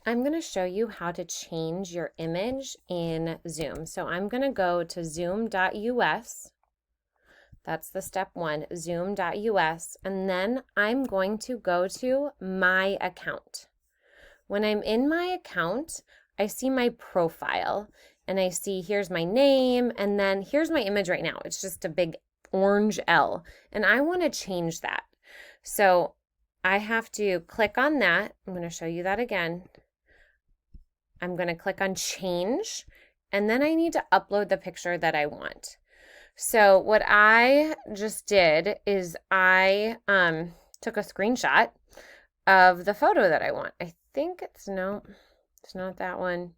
I'm going to show you how to change your image in Zoom. So I'm going to go to zoom.us. That's the step one, zoom.us. And then I'm going to go to my account. When I'm in my account, I see my profile and I see here's my name and then here's my image right now. It's just a big orange L and I want to change that. So I have to click on that. I'm going to show you that again. I'm going to click on change and then I need to upload the picture that I want. So what I just did is I took a screenshot of the photo that I want. I think it's not that one.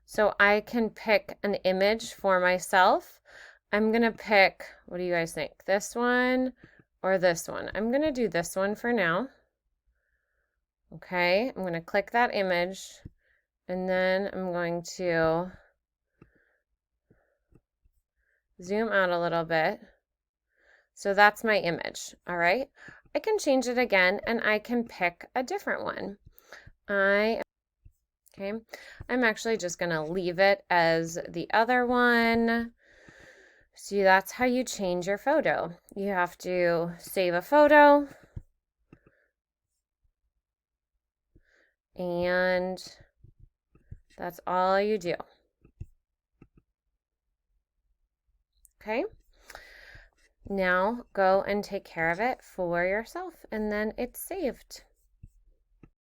So I can pick an image for myself. I'm going to pick, what do you guys think? This one or this one? I'm going to do this one for now. Okay, I'm going to click that image and then I'm going to zoom out a little bit. So that's my image, all right? I can change it again and I can pick a different one. Okay, I'm actually just going to leave it as the other one. See, that's how you change your photo. You have to save a photo. And that's all you do. Okay? Now go and take care of it for yourself and then it's saved.